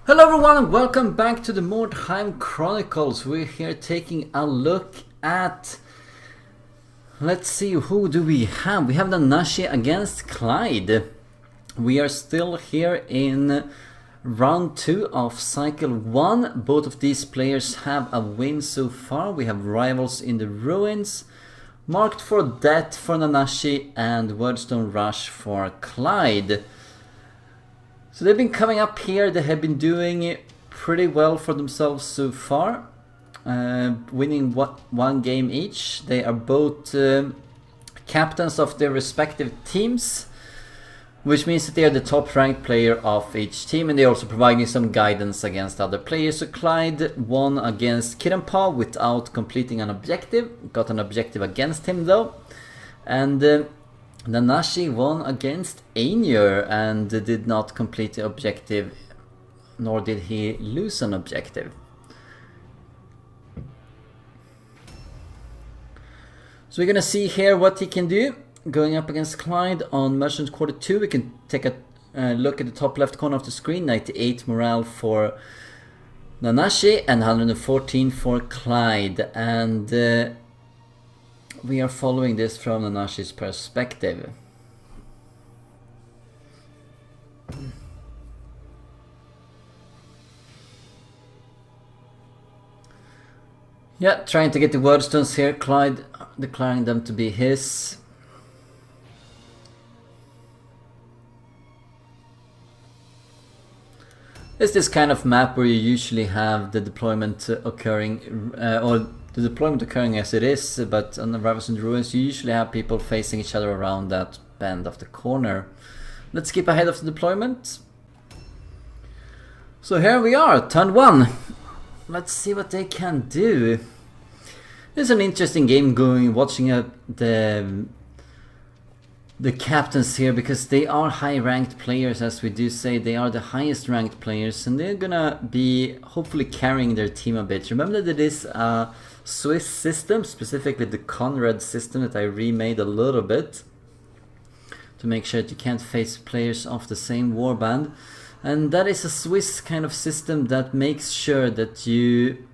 Hello everyone and welcome back to the Mordheim Chronicles. We're here taking a look at... Let's see, who do we have? We have Nanashi against Klajd. We are still here in round 2 of cycle 1. Both of these players have a win so far. We have Rivals in the Ruins, Marked for Death for Nanashi, and Wordstone Rush for Klajd. So they've been coming up here, they have been doing pretty well for themselves so far, winning one game each. They are both captains of their respective teams, which means that they are the top ranked player of each team, and they're also providing some guidance against other players. So Klajd won against Karond without completing an objective, got an objective against him though, and Nanashi won against Ainur and did not complete the objective, nor did he lose an objective. So we're gonna see here what he can do going up against Klajd on Merchant Quarter 2. We can take a look at the top left corner of the screen. 98 morale for Nanashi and 114 for Klajd, and we are following this from Nanashi's perspective. Yeah, trying to get the wordstones here. Klajd declaring them to be his. It's this kind of map where you usually have the deployment occurring, or the deployment occurring as it is, but on the Rivals in the Ruins you usually have people facing each other around that bend of the corner. Let's skip ahead of the deployment. So here we are, turn 1. Let's see what they can do. It's an interesting game watching the captains here, because they are high ranked players, as we do say. They are the highest ranked players, and they're gonna be hopefully carrying their team a bit. Remember that it is a Swiss system, specifically the Karond system that I remade a little bit to make sure that you can't face players of the same warband, and that is a Swiss kind of system that makes sure that you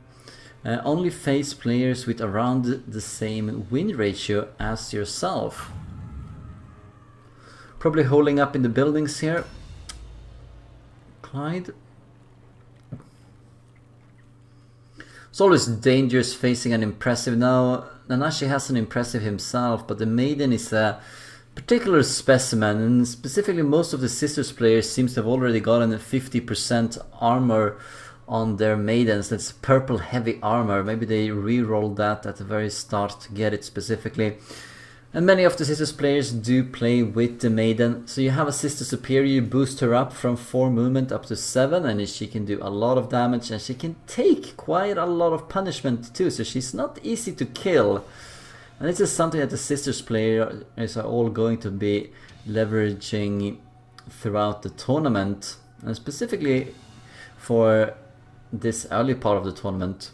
only face players with around the same win ratio as yourself. Probably holding up in the buildings here. Klajd. It's always dangerous facing an impressive. Now, Nanashi has an impressive himself, but the Maiden is a particular specimen, and specifically most of the Sisters players seems to have already gotten a 50% armor on their Maidens. That's purple heavy armor. Maybe they re-rolled that at the very start to get it specifically. And many of the Sisters players do play with the Maiden. So you have a Sister Superior, you boost her up from 4 movement up to 7, and she can do a lot of damage, and she can take quite a lot of punishment too, so she's not easy to kill. And this is something that the Sisters players are all going to be leveraging throughout the tournament, and specifically for this early part of the tournament.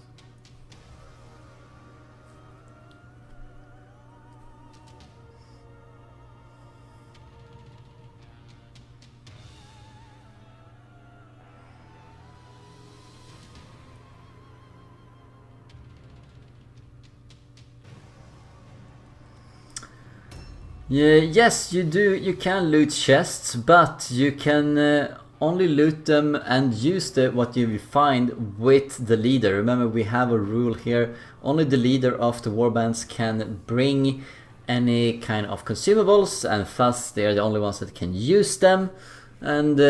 Yeah, yes, you do. You can loot chests, but you can only loot them and use what you find with the leader. Remember, we have a rule here. Only the leader of the warbands can bring any kind of consumables, and thus they are the only ones that can use them. And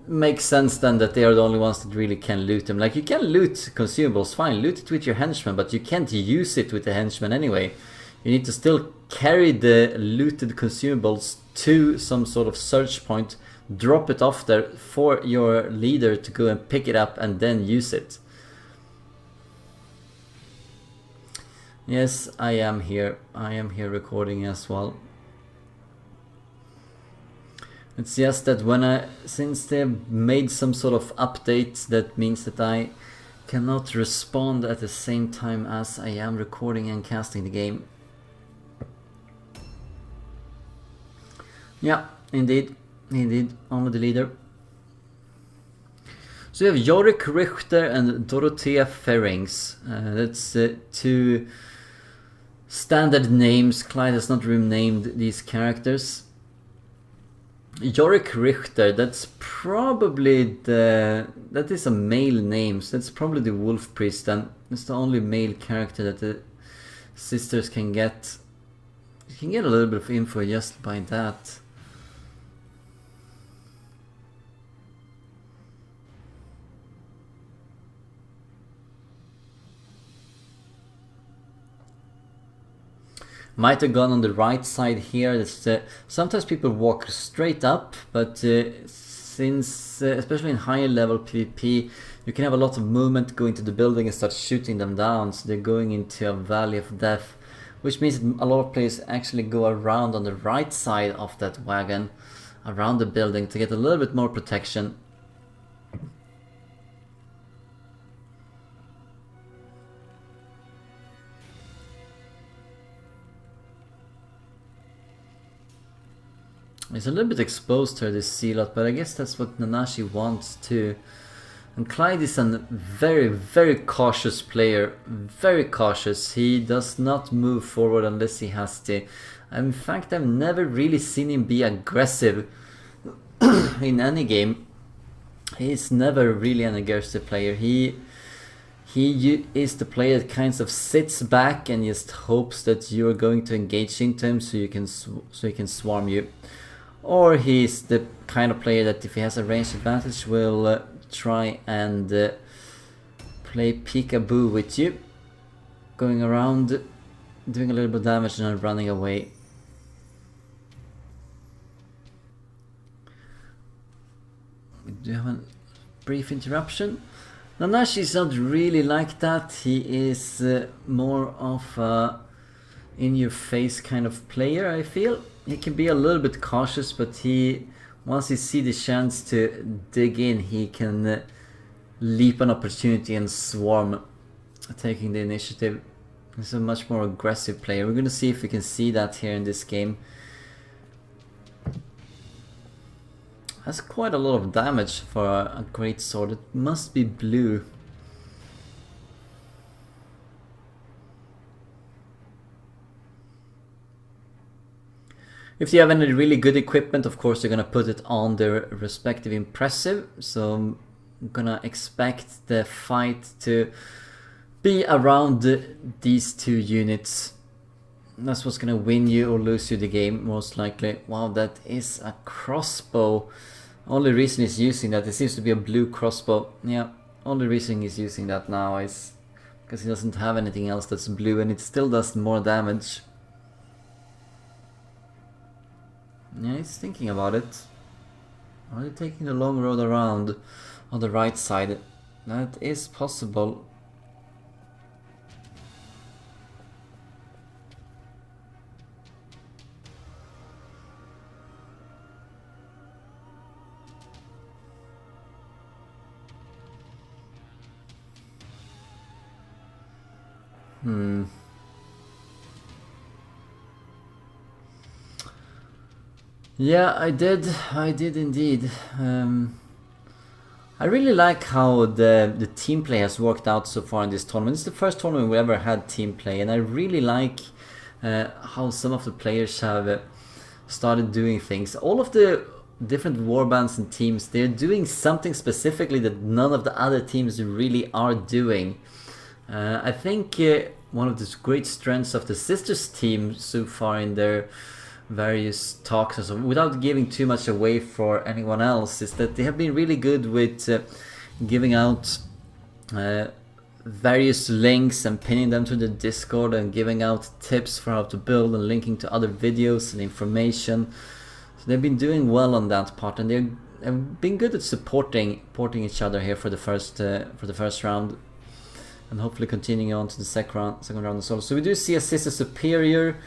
makes sense then that they are the only ones that really can loot them. Like, you can loot consumables, fine, loot it with your henchmen, but you can't use it with the henchmen anyway. You need to still carry the looted consumables to some sort of search point, drop it off there for your leader to go and pick it up and then use it. Yes, I am here. I am here recording as well. It's just that since they've made some sort of update, that means that I cannot respond at the same time as I am recording and casting the game. Yeah, indeed, only the leader. So you have Yorick Richter and Dorothea Ferrings. That's two standard names. Klajd has not renamed these characters. Yorick Richter, that's probably that is a male name, so that's probably the Wolf Priest, and it's the only male character that the sisters can get. You can get a little bit of info just by that. Might have gone on the right side here. Sometimes people walk straight up, but since, especially in higher level PvP, you can have a lot of movement, go into the building and start shooting them down, so they're going into a valley of death, which means a lot of players actually go around on the right side of that wagon, around the building, to get a little bit more protection. It's a little bit exposed here, this Zealot, but I guess that's what Nanashi wants too. And Klajd is a very, very cautious player. Very cautious. He does not move forward unless he has to. In fact, I've never really seen him be aggressive in any game. He's never really an aggressive player. He is the player that kind of sits back and just hopes that you're going to engage into him so he can swarm you. Or he's the kind of player that if he has a range advantage will try and play peekaboo with you, going around, doing a little bit of damage and then running away. We do have a brief interruption. Nanashi is not really like that. He is more of a in-your-face kind of player, I feel. He can be a little bit cautious, but once he sees the chance to dig in, he can leap an opportunity and swarm, taking the initiative. He's a much more aggressive player. We're going to see if we can see that here in this game. That's quite a lot of damage for a great sword. It must be blue. If you have any really good equipment, of course you're gonna put it on their respective impressive. So I'm gonna expect the fight to be around these two units. That's what's gonna win you or lose you the game, most likely. Wow, that is a crossbow. Only reason he's using that, it seems to be a blue crossbow. Yeah, only reason he's using that now is because he doesn't have anything else that's blue, and it still does more damage. Yeah, he's thinking about it. Are they taking the long road around on the right side? That is possible. Yeah, I did indeed. I really like how the team play has worked out so far in this tournament. It's the first tournament we ever had team play, and I really like how some of the players have started doing things. All of the different warbands and teams, they're doing something specifically that none of the other teams really are doing. I think one of the great strengths of the Sisters team so far in their various talks, and so, without giving too much away for anyone else, is that they have been really good with giving out various links and pinning them to the Discord and giving out tips for how to build and linking to other videos and information. So they've been doing well on that part, and they've been good at supporting each other here for the first round, and hopefully continuing on to the second round as well. So we do see a Sister Superior.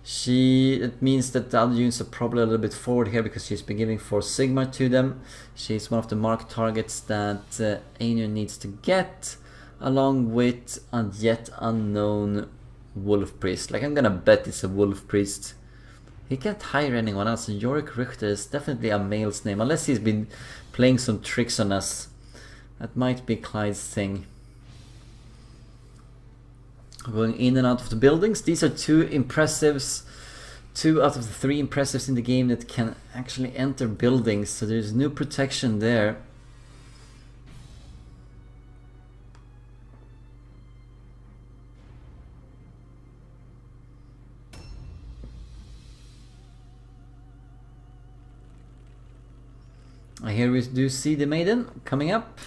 It means that the other units are probably a little bit forward here because she's been giving 4 Sigma to them. She's one of the marked targets that Ainur needs to get, along with a yet unknown Wolf Priest. Like, I'm gonna bet it's a Wolf Priest. He can't hire anyone else, and Yorick Richter is definitely a male's name, unless he's been playing some tricks on us. That might be Klajd's thing. Going in and out of the buildings. These are two impressives. 2 out of the 3 impressives in the game that can actually enter buildings. So there's no protection there. Here we do see the Maiden coming up.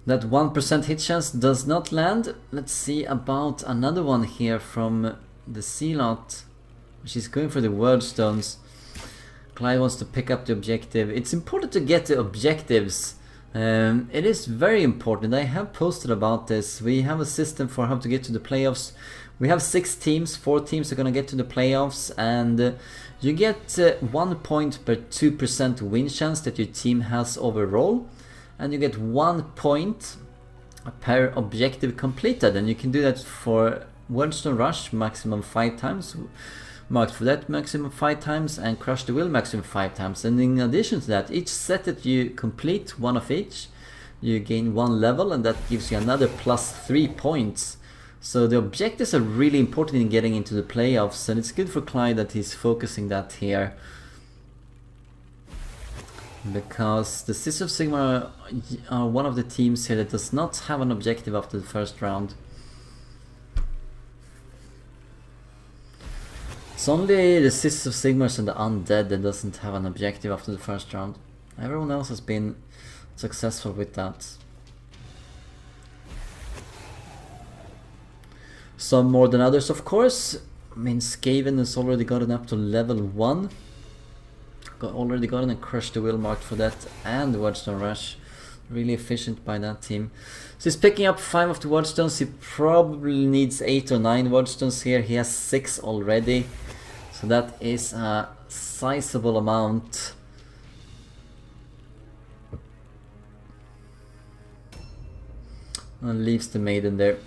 That 1% hit chance does not land. Let's see about another one here from the Zealot. She's going for the word stones. Klajd wants to pick up the objective. It's important to get the objectives. It is very important. I have posted about this. We have a system for how to get to the playoffs. We have 6 teams. 4 teams are going to get to the playoffs, and you get 1 point per 2% win chance that your team has overall, and you get 1 point per objective completed. And you can do that for Wordstone Rush maximum 5 times, Marked for that maximum 5 times, and Crush the Will maximum 5 times. And in addition to that, each set that you complete, 1 of each, you gain 1 level, and that gives you another plus 3 points. So the objectives are really important in getting into the playoffs, and it's good for Klajd that he's focusing that here. Because the Sisters of Sigmar are one of the teams here that does not have an objective after the first round. It's only the Sisters of Sigmar and the Undead that doesn't have an objective after the first round. Everyone else has been successful with that. Some more than others, of course. I mean, Skaven has already gotten up to level 1. Already gotten a Crush the Will marked for that, and Wordstone Rush. Really efficient by that team. So he's picking up 5 of the Wordstones. He probably needs 8 or 9 Wordstones here. He has 6 already. So that is a sizable amount. And leaves the Maiden there.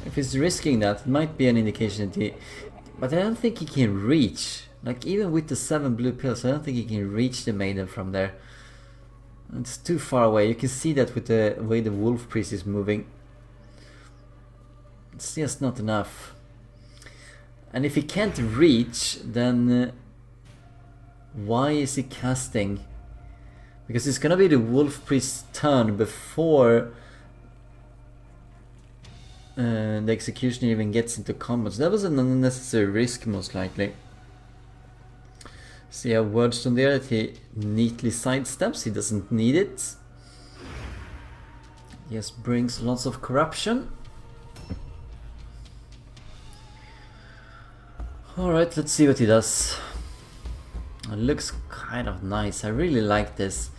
If he's risking that, it might be an indication that he... But I don't think he can reach. Like, even with the 7 blue pills, I don't think he can reach the Maiden from there. It's too far away. You can see that with the way the Wolf Priest is moving. It's just not enough. And if he can't reach, then... why is he casting? Because it's gonna be the Wolf Priest's turn before... the Executioner even gets into combat. So that was an unnecessary risk, most likely. See a Wordstone there that he neatly sidesteps. He doesn't need it. Just brings lots of corruption. Alright, let's see what he does. It looks kind of nice. I really like this.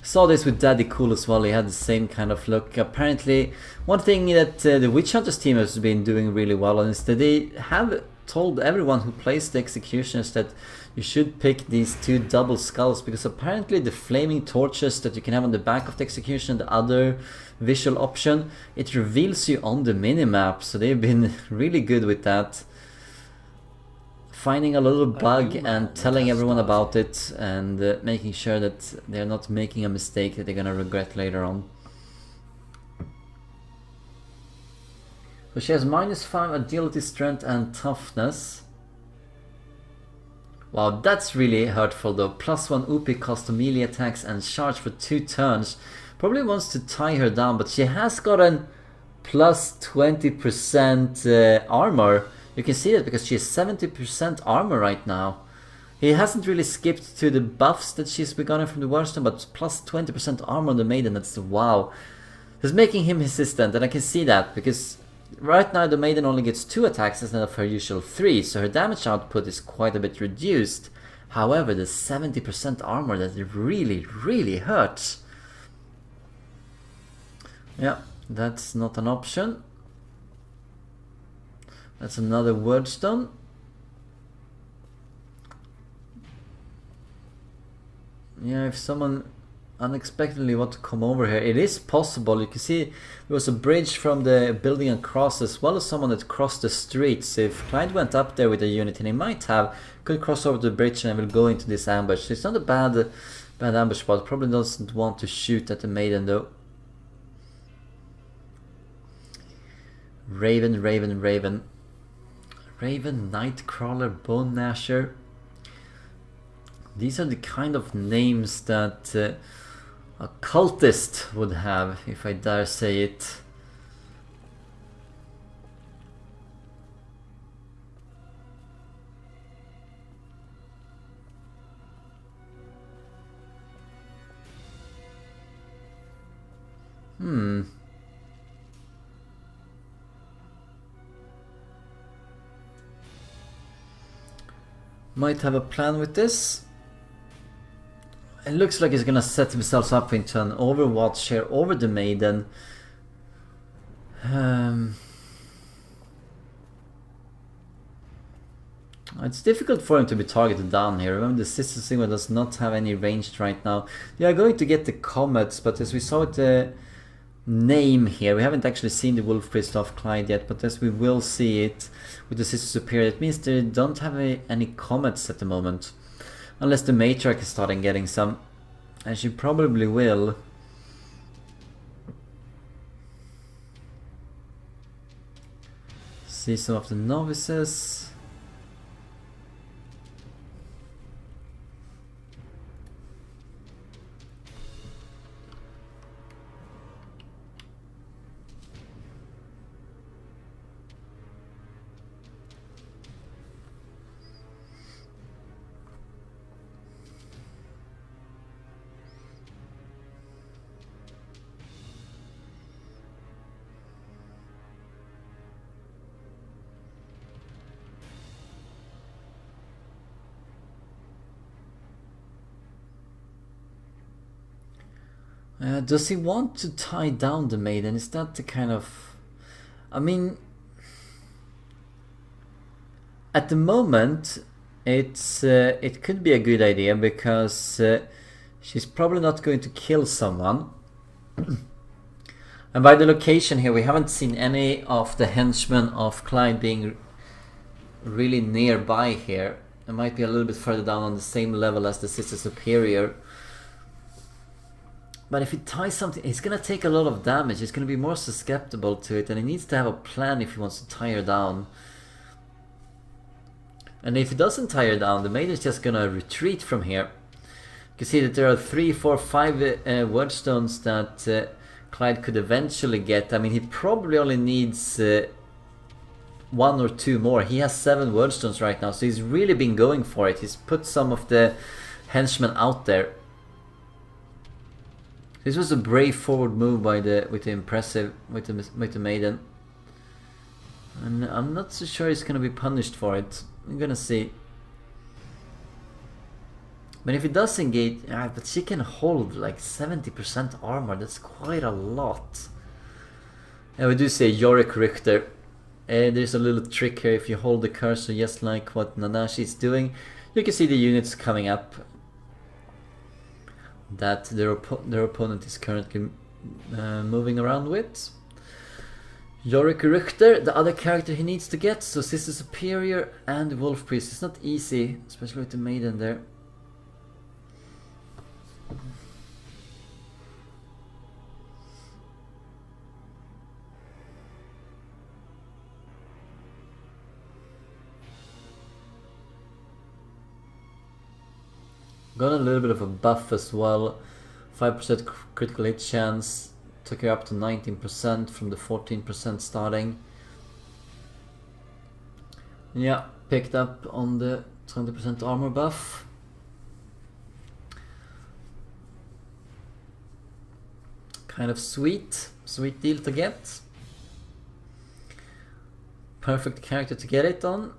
Saw this with Daddy Cool as well. He had the same kind of look. Apparently, one thing that the Witch Hunters team has been doing really well on is that they have told everyone who plays the Executioners that you should pick these 2 double skulls, because apparently the flaming torches that you can have on the back of the Executioner, the other visual option, it reveals you on the minimap. So they've been really good with that. Finding a little bug and telling everyone about it, and making sure that they're not making a mistake that they're gonna regret later on. So she has -5 agility, strength and toughness. Wow, that's really hurtful though. +1 OP cost to melee attacks and charge for 2 turns. Probably wants to tie her down, but she has gotten +20% armor. You can see that because she has 70% armor right now. He hasn't really skipped to the buffs that she's begotten from the Wordstone, but +20% armor on the Maiden, that's wow. It's making him hesitant, and I can see that, because right now the Maiden only gets 2 attacks instead of her usual 3, so her damage output is quite a bit reduced. However, the 70% armor, that really, really hurts. Yeah, that's not an option. That's another Wordstone. Yeah, if someone unexpectedly want to come over here. It is possible. You can see there was a bridge from the building across, as well as someone that crossed the streets. If Klajd went up there with a unit, and he could cross over the bridge and will go into this ambush. It's not a bad ambush spot. Probably doesn't want to shoot at the maiden though. Raven, Nightcrawler, Bone Gnasher. These are the kind of names that a cultist would have, if I dare say it. Might have a plan with this. It looks like he's gonna set himself up into an overwatch here over the maiden. It's difficult for him to be targeted down here. Remember, the Sister Sigma does not have any ranged right now. They are going to get the comets, but as we saw with the name here, we haven't actually seen the Wolf Priest of Klajd yet, but as we will see it with the Sister Superior, it means they don't have any comets at the moment. Unless the Matriarch is starting getting some, and she probably will. See some of the novices. Does he want to tie down the maiden? Is that the kind of... I mean... At the moment, it could be a good idea, because she's probably not going to kill someone. And by the location here, we haven't seen any of the henchmen of Klajd being really nearby here. It might be a little bit further down on the same level as the Sister Superior. But if he ties something, he's gonna take a lot of damage. He's gonna be more susceptible to it, and he needs to have a plan if he wants to tie her down. And if he doesn't tie her down, the maiden is just gonna retreat from here. You can see that there are 3, 4, 5 wordstones that Klajd could eventually get. I mean, he probably only needs 1 or 2 more. He has 7 wordstones right now, so he's really been going for it. He's put some of the henchmen out there. This was a brave forward move by with the maiden, and I'm not so sure he's gonna be punished for it. I'm gonna see. But if he does engage, but she can hold like 70% armor. That's quite a lot. And we do say Yorick Richter. There's a little trick here. If you hold the cursor just like what Nanashi is doing, you can see the units coming up that their opponent is currently moving around with. Yorick Richter, the other character he needs to get, so Sister Superior and Wolf Priest. It's not easy, especially with the maiden there. Got a little bit of a buff as well. 5% critical hit chance. Took her up to 19% from the 14% starting. Yeah, picked up on the 20% armor buff. Kind of sweet deal to get. Perfect character to get it on.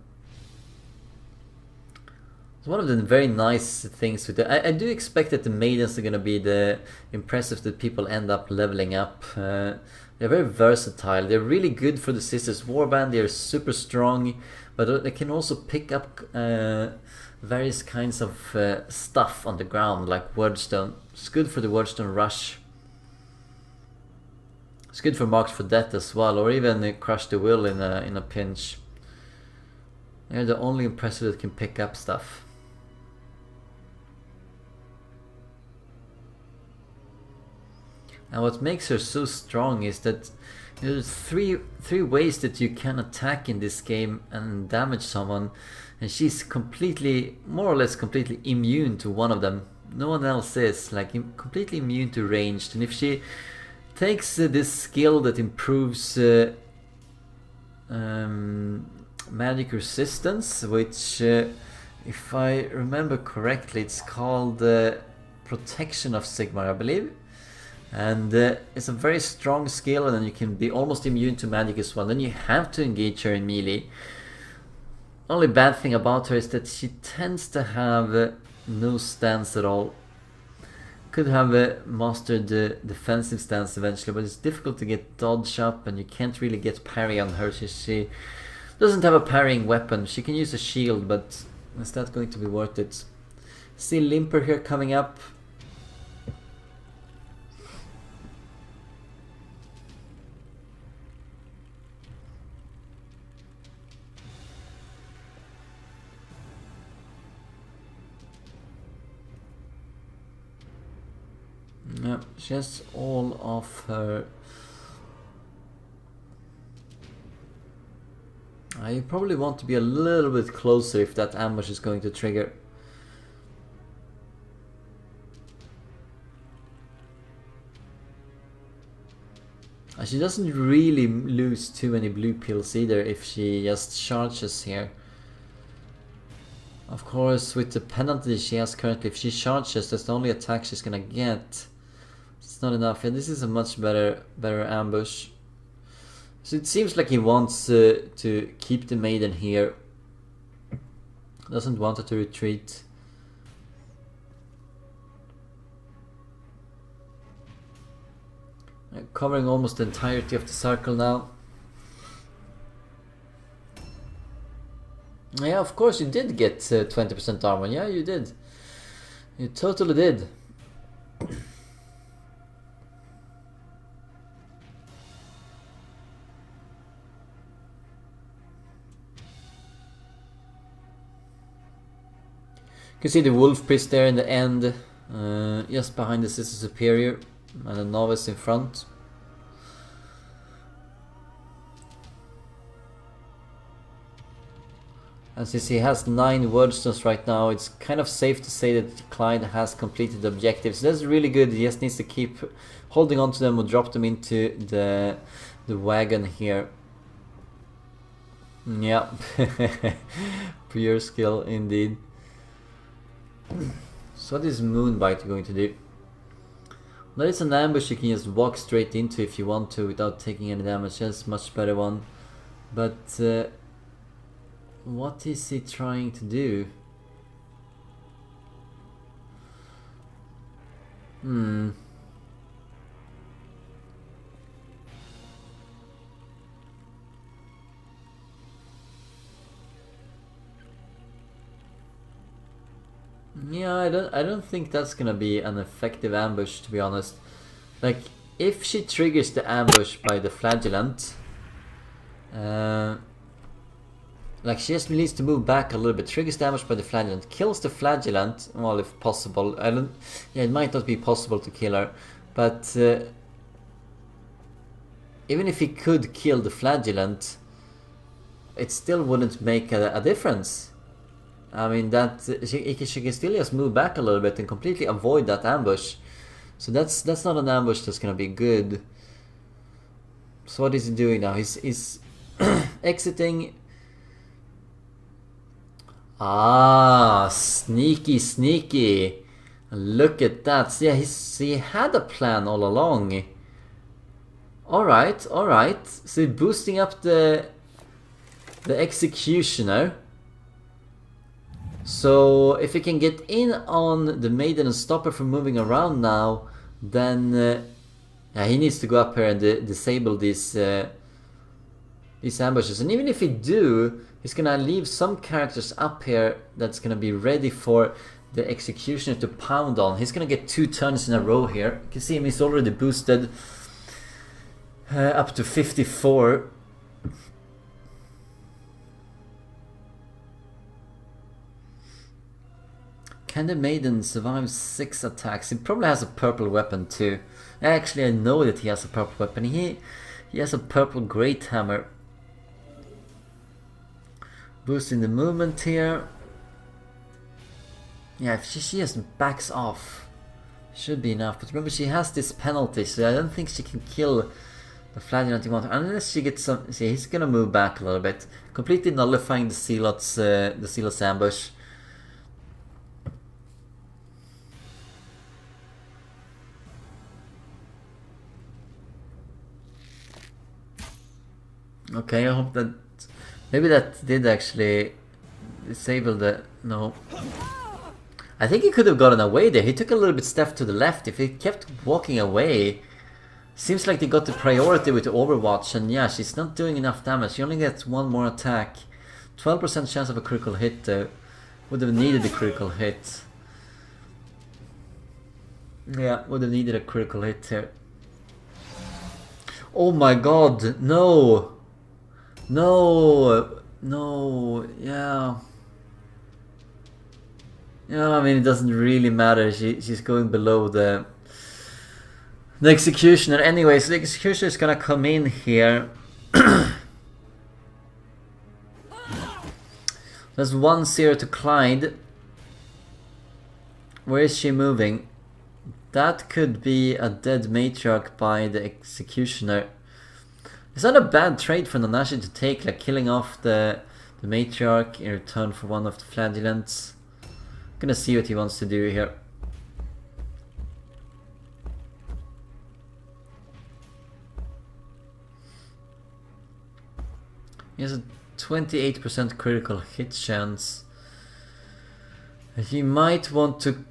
One of the very nice things with it, I do expect that the maidens are going to be the impressive that people end up leveling up. They're very versatile. They're really good for the Sisters Warband. They're super strong, but they can also pick up various kinds of stuff on the ground, like Wordstone. It's good for the Wordstone Rush. It's good for Marks for Death as well, or even Crush the Will in a pinch. They're the only impressor that can pick up stuff. And what makes her so strong is that there's three ways that you can attack in this game and damage someone, and she's completely, more or less completely immune to one of them. No one else is, like, completely immune to ranged. And if she takes this skill that improves magic resistance, which if I remember correctly it's called Protection of Sigmar, I believe. And it's a very strong skill, and then you can be almost immune to magic as well. Then you have to engage her in melee. Only bad thing about her is that she tends to have no stance at all. Could have mastered the defensive stance eventually, but it's difficult to get dodge up, and you can't really get parry on her. She doesn't have a parrying weapon. She can use a shield, but is that going to be worth it? See Limper here coming up. Yeah, she has all of her. You probably want to be a little bit closer if that ambush is going to trigger. She doesn't really lose too many blue pills either if she just charges here. Of course, with the penalty she has currently, if she charges, that's the only attack she's gonna get. It's not enough. Yeah, this is a much better ambush. So it seems like he wants to keep the maiden here. Doesn't want her to retreat. Covering almost the entirety of the circle now. Yeah, of course you did get 20% armor. Yeah, you did. You totally did. You can see the Wolf Priest there in the end, just behind the Sister Superior, and a Novice in front. And since he has 9 Wordstones right now, it's kind of safe to say that Klajd has completed the objectives. That's really good. He just needs to keep holding on to them or drop them into the wagon here. Yeah, pure skill indeed. So what is Moonbite going to do? There is an ambush you can just walk straight into if you want to without taking any damage. That's a much better one. But what is he trying to do? Yeah, I don't think that's gonna be an effective ambush, to be honest. Like, if she triggers the ambush by the Flagellant, like, she just needs to move back a little bit, triggers damage by the Flagellant, kills the Flagellant, well, if possible. Yeah, it might not be possible to kill her, but even if he could kill the Flagellant, it still wouldn't make a difference. I mean, that she can still just move back a little bit and completely avoid that ambush. So that's not an ambush that's gonna be good. So what is he doing now? He's exiting. Ah, sneaky. Look at that. So yeah, he had a plan all along. Alright. So boosting up the Executioner. So if he can get in on the Maiden and stop her from moving around now, then Yeah, he needs to go up here and disable these ambushes. And even if he do, he's gonna leave some characters up here that's gonna be ready for the executioner to pound on. He's gonna get 2 turns in a row here. You can see him, he's already boosted up to 54. Can the maiden survive 6 attacks? He probably has a purple weapon too. Actually, I know that he has a purple weapon. He has a purple great hammer. Boosting the movement here. Yeah, if she just backs off, should be enough. But remember, she has this penalty, so I don't think she can kill the flagellant you want, unless she gets some. See, he's gonna move back a little bit, completely nullifying the Zealot's ambush. Okay, I hope that maybe that did actually disable the no. I think he could have gotten away there. He took a little bit step to the left. If he kept walking away, seems like they got the priority with the Overwatch, and yeah, she's not doing enough damage. She only gets 1 more attack. 12% chance of a critical hit though. Would have needed a critical hit. Yeah, would have needed a critical hit here. Oh my god, no! No! No, yeah. Yeah, I mean, it doesn't really matter. She's going below the executioner. Anyway, so the executioner is gonna come in here. There's 1-0 to Klajd. Where is she moving? That could be a dead matriarch by the executioner. It's not a bad trade for Nanashi to take, like killing off the matriarch in return for one of the flagellants. Gonna see what he wants to do here. He has a 28% critical hit chance. He might want to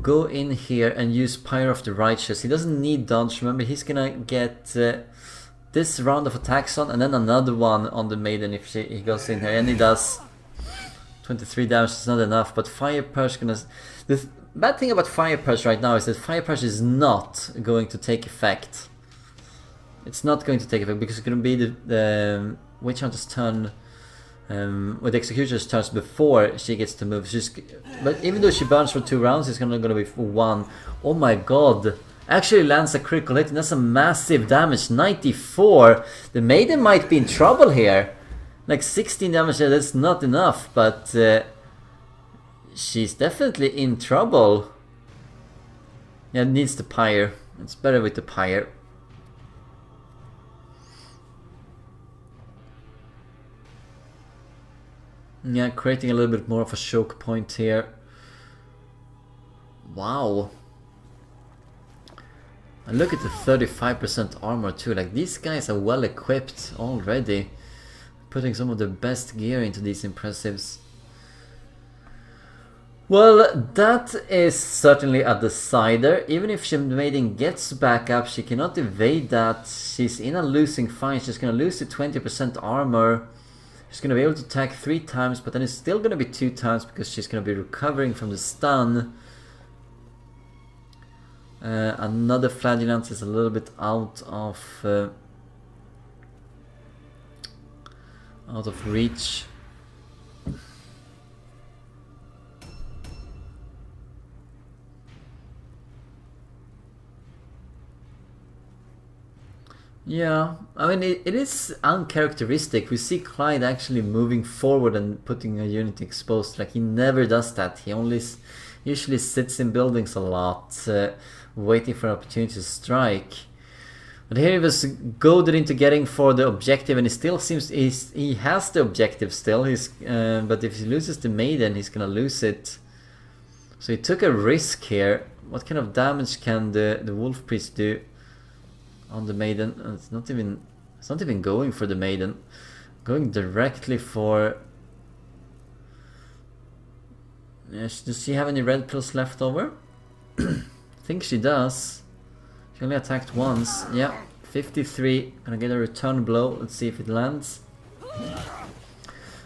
go in here and use Pyre of the Righteous. He doesn't need dodge. Remember, he's gonna get this round of attacks on, and then another one on the maiden if he goes in here, and he does. 23 damage is not enough, but Fire Purge gonna... The bad thing about Fire Purge right now is that Fire Purge is not going to take effect. It's not going to take effect because it's going to be the Witch Hunter's turn, with the Executioner's turns before she gets to move. But even though she burns for 2 rounds, it's gonna be for 1. Oh my god. Actually lands a critical hit, and that's a massive damage. 94. The maiden might be in trouble here. Like 16 damage there, that's not enough, but she's definitely in trouble. Yeah, it needs the Pyre. It's better with the Pyre. Yeah, creating a little bit more of a choke point here. Wow. And look at the 35% armor too. Like, these guys are well equipped already. Putting some of the best gear into these impressives. Well, that is certainly a decider. Even if the maiden gets back up, she cannot evade that. She's in a losing fight. She's gonna lose to 20% armor. She's gonna be able to attack 3 times, but then it's still gonna be 2 times because she's gonna be recovering from the stun. Another flagellant is a little bit out of reach. Yeah, I mean, it is uncharacteristic. We see Klajd actually moving forward and putting a unit exposed. Like, he never does that. He only usually sits in buildings a lot, waiting for an opportunity to strike. But here he was goaded into getting for the objective, and he still seems he has the objective still. But if he loses the maiden, he's gonna lose it. So he took a risk here. What kind of damage can the wolf priest do on the maiden? It's not even going for the maiden. Going directly for... Yes, does she have any red pills left over? I think she does. She He only attacked once. Yeah, 53. Gonna get a return blow. Let's see if it lands.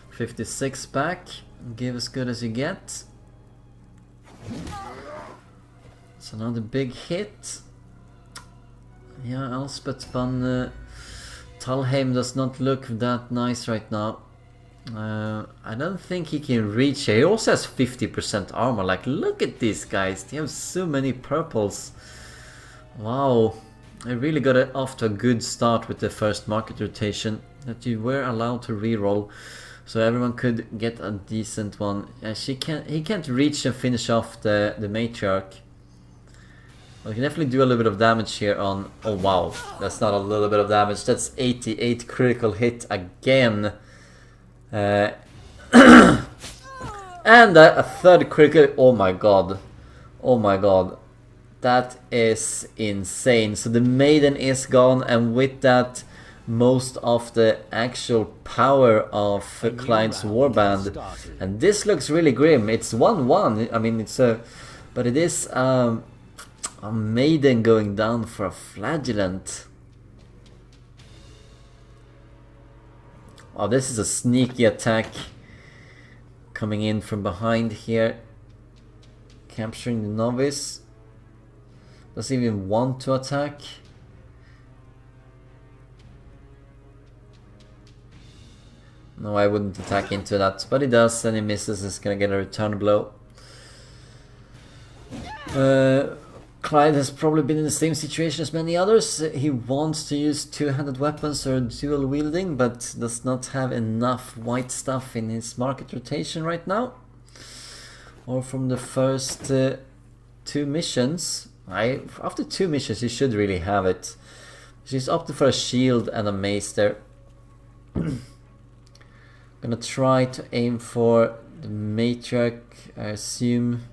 56 back. Give as good as you get. It's another big hit. Yeah, Elspeth van Talheim does not look that nice right now. I don't think he can reach here. He also has 50% armor. Like, look at these guys. They have so many purples. Wow. I really got it off to a good start with the first market rotation. That you were allowed to reroll. So everyone could get a decent one. He can't reach and finish off the matriarch. Well, he can definitely do a little bit of damage here on... Oh wow, that's not a little bit of damage. That's 88 critical hit again. And a third critical... Oh my god. Oh my god. That is insane. So the maiden is gone, and with that, most of the actual power of Klajd's warband. And this looks really grim. It's 1-1. I mean, it's a... But it is a maiden going down for a flagellant. Oh, this is a sneaky attack. Coming in from behind here. Capturing the novice. Doesn't even want to attack. No, I wouldn't attack into that, but he does, and he misses. He's gonna get a return blow. Klajd has probably been in the same situation as many others. He wants to use two-handed weapons or dual wielding, but does not have enough white stuff in his market rotation right now. Or from the first two missions. After two missions, he should really have it. She's opted for a shield and a mace there. Gonna try to aim for the matriarch, I assume.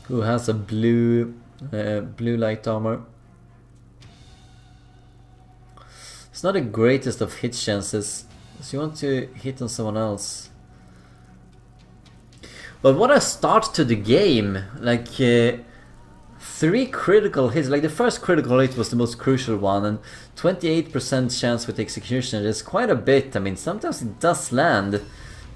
Who has a blue light armor. It's not the greatest of hit chances, so you want to hit on someone else. But what a start to the game! Like 3 critical hits. Like the first critical hit was the most crucial one, and 28% chance with executioner is quite a bit. I mean, sometimes it does land,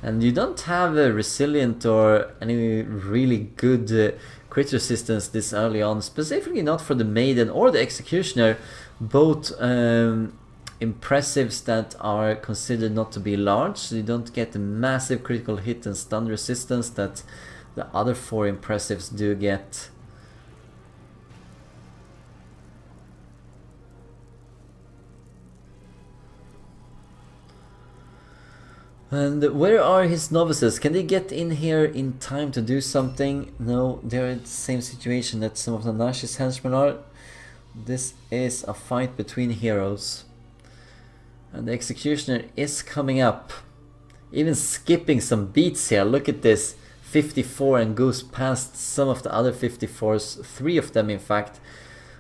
and you don't have a resilient or any really good crit resistance this early on, specifically not for the maiden or the executioner, both impressives that are considered not to be large, so you don't get the massive critical hit and stun resistance that the other 4 impressives do get. And where are his novices? Can they get in here in time to do something? No, they're in the same situation that some of the Nanashi's henchmen are. This is a fight between heroes. And the executioner is coming up. Even skipping some beats here. Look at this. 54 and goes past some of the other 54s. 3 of them in fact.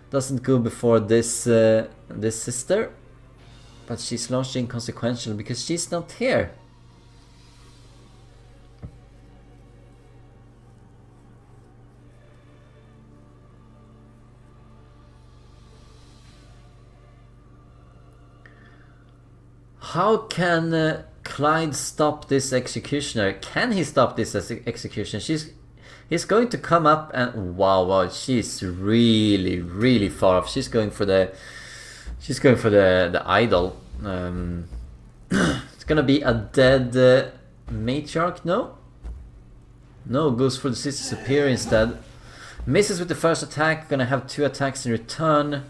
Doesn't go before this this sister. But she's largely inconsequential because she's not here. How can Klajd stop this executioner? Can he stop this executioner? He's going to come up and wow, she's really far off. She's going for the idol. It's gonna be a dead matriarch. No, goes for the Sister Superior instead. Misses with the first attack. Gonna have 2 attacks in return.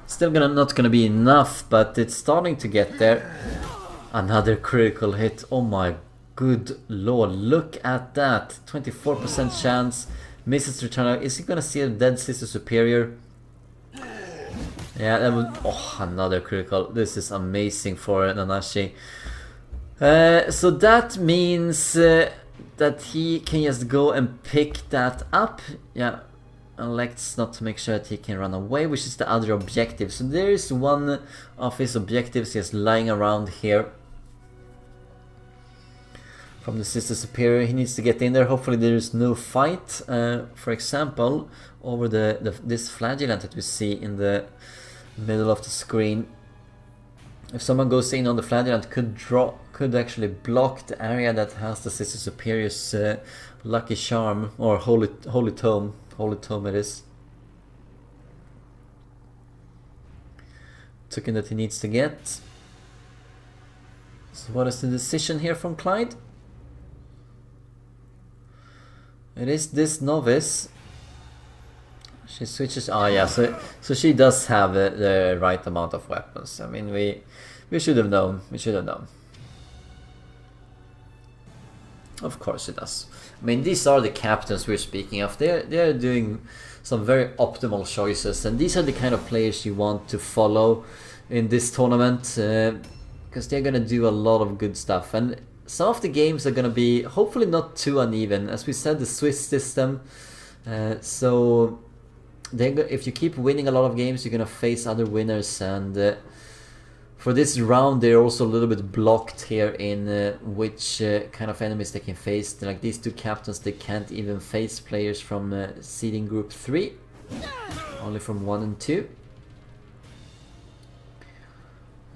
Still not gonna be enough, but it's starting to get there. Another critical hit. Oh my good lord, look at that. 24% chance. Misses to return. Is he gonna see a dead Sister Superior? Yeah, that would... Oh, another critical. This is amazing for Nanashi. So that means that he can just go and pick that up. Yeah. elects not to make sure that he can run away, which is the other objective. So there is one of his objectives just lying around here from the Sister Superior. He needs to get in there. Hopefully there is no fight. For example, over this flagellant that we see in the middle of the screen. If someone goes in on the flagellant, could actually block the area that has the Sister Superior's lucky charm, or holy tome. Holy tome it is. Token that he needs to get. So what is the decision here from Klajd? It is this novice. She switches. Oh yeah, so she does have the right amount of weapons. I mean, we should have known. We should have known. Of course it does. I mean, these are the captains we're speaking of. They're doing some very optimal choices, and these are the kind of players you want to follow in this tournament, because they're gonna do a lot of good stuff. And some of the games are gonna be hopefully not too uneven. As we said, the Swiss system. So if you keep winning a lot of games, you're gonna face other winners, and for this round they're also a little bit blocked here in which kind of enemies they can face. Like these two captains, they can't even face players from seeding group 3, only from 1 and 2.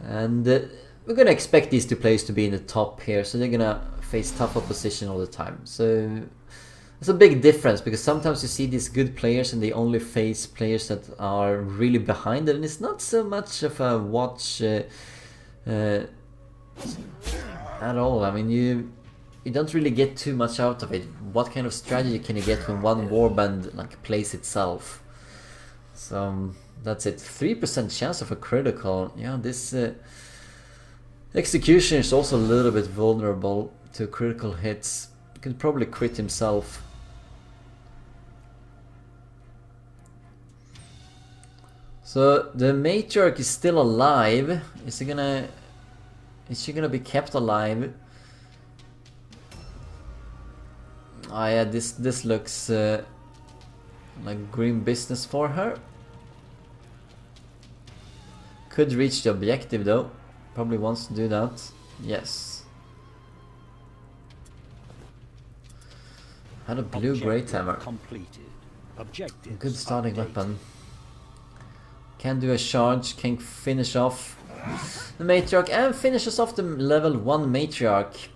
And we're gonna expect these two players to be in the top here, so they're gonna face tough opposition all the time. So it's a big difference, because sometimes you see these good players and they only face players that are really behind them, and it's not so much of a watch at all. I mean, you don't really get too much out of it. What kind of strategy can you get when one warband like plays itself? So that's it. 3% chance of a critical. Yeah, this execution is also a little bit vulnerable to critical hits. He could probably crit himself. So the matriarch is still alive. Is she gonna be kept alive? Oh yeah, this looks like grim business for her. Could reach the objective though. Probably wants to do that. Yes. Had a blue great hammer. Good starting weapon. Can do a charge, can finish off the matriarch, and finishes off the level 1 matriarch.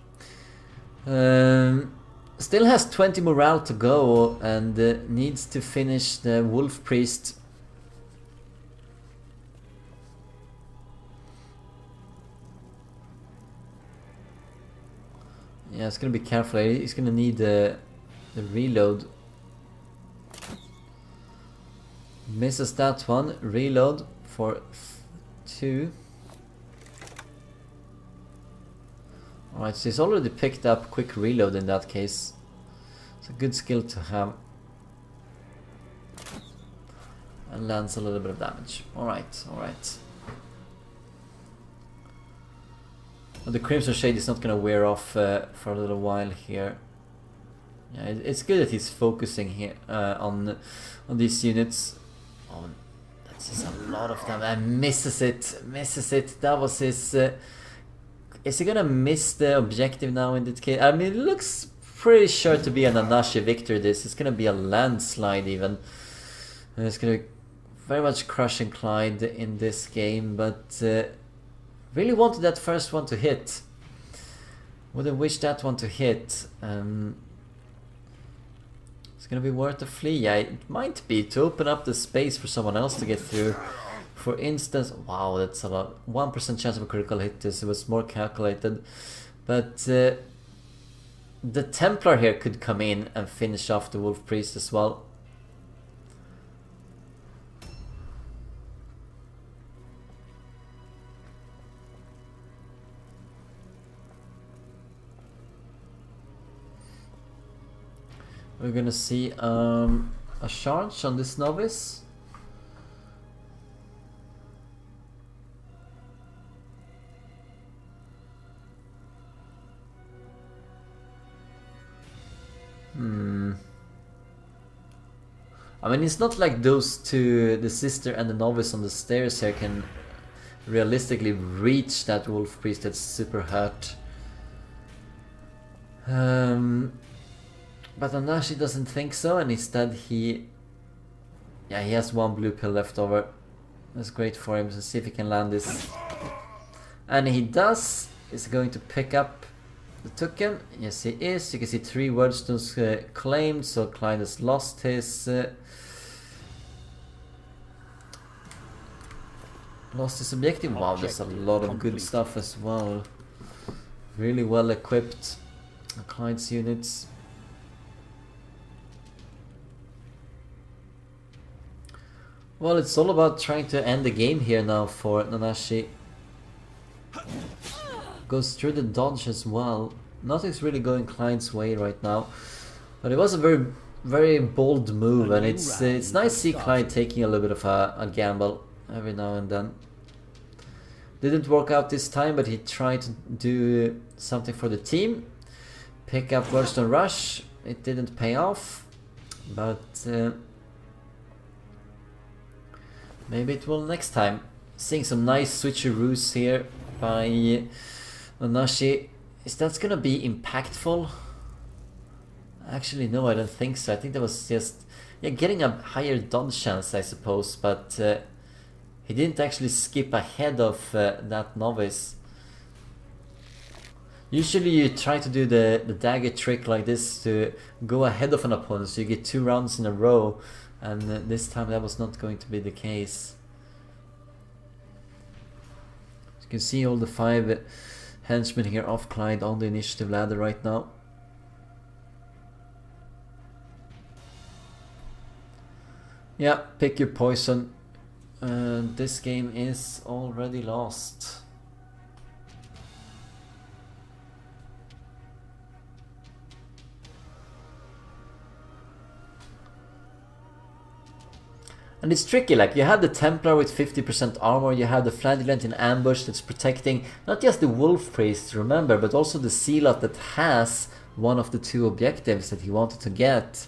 Still has 20 morale to go, and needs to finish the wolf priest. Yeah, it's gonna be careful. He's gonna need the reload. Misses that one. Reload for 2. Alright, so he's already picked up quick reload in that case. It's a good skill to have. And lands a little bit of damage. Alright, alright. But the Crimson Shade is not gonna wear off for a little while here. Yeah, it's good that he's focusing here on these units. Oh, that's just a lot of damage. And misses it. That was his. Is he gonna miss the objective now in this case? I mean, it looks pretty sure to be a Nanashi victory. It's gonna be a landslide even. And it's gonna be very much crushing Klajd in this game, but really wanted that first one to hit. Would have wished that one to hit. It's gonna be worth a flee. Yeah, it might be to open up the space for someone else to get through. For instance, wow, that's a lot. 1% chance of a critical hit. This was more calculated, but the Templar here could come in and finish off the Wolf Priest as well. We're gonna see a charge on this novice. I mean, it's not like those two, the sister and the novice on the stairs here, can realistically reach that wolf priest that's super hurt. But Nanashi doesn't think so, and instead he has one blue pill left over. That's great for him, so see if he can land this. And he does. He's going to pick up the token. Yes, he is. You can see 3 wordstones claimed, so Klajd has lost his objective. Wow, there's a lot of good stuff as well. Really well equipped, Klajd's units. Well, it's all about trying to end the game here now for Nanashi. Goes through the dodge as well. Nothing's really going Klajd's way right now, but it was a very, very bold move, and it's nice to see Klajd taking a little bit of a gamble every now and then. Didn't work out this time, but he tried to do something for the team. Pick up Wordstone Rush. It didn't pay off, but maybe it will next time. Seeing some nice switcheroos here by Nanashi. Is that gonna be impactful? Actually, no, I don't think so. I think that was just getting a higher dodge chance, I suppose, but he didn't actually skip ahead of that novice. Usually you try to do the dagger trick like this to go ahead of an opponent, so you get 2 rounds in a row, and this time that was not going to be the case. You can see all the 5 henchmen here off Klajd on the initiative ladder right now. Yeah, pick your poison. This game is already lost. And it's tricky, like you have the Templar with 50% armor, you have the Flagellant in ambush that's protecting not just the Wolf Priest, remember, but also the Zealot that has one of the 2 objectives that he wanted to get.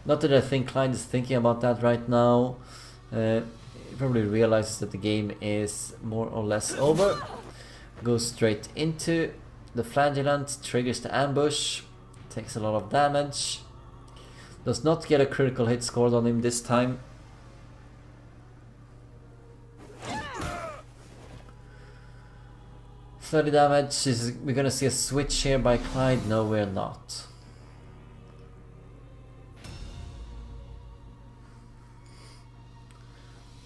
Not that I think Klajd is thinking about that right now. He probably realizes that the game is more or less over. Goes straight into the Flagellant, triggers the ambush, takes a lot of damage. Does not get a critical hit scored on him this time. $30 damage. We're gonna see a switch here by Klajd? No, we're not.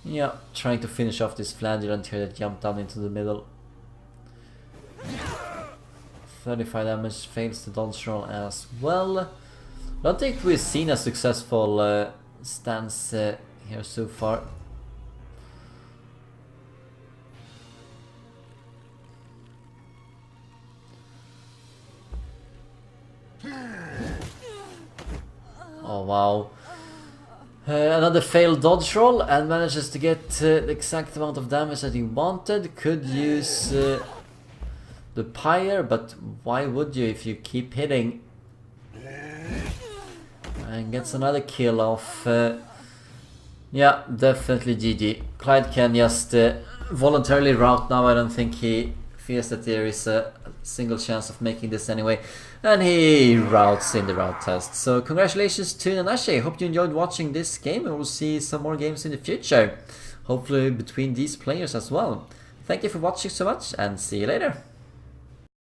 Yeah, trying to finish off this Flagellant here that jumped down into the middle. 35 damage, fails the dodge roll as well. I don't think we've seen a successful stance here so far. Oh wow. Another failed dodge roll, and manages to get the exact amount of damage that he wanted. Could use the pyre, but why would you if you keep hitting? And gets another kill off. Yeah, definitely GG. Klajd can just voluntarily route now. I don't think he fears that there is a single chance of making this anyway. And he routes in the route test. So congratulations to Nanashi. Hope you enjoyed watching this game, and we'll see some more games in the future. Hopefully between these players as well. Thank you for watching so much, and see you later.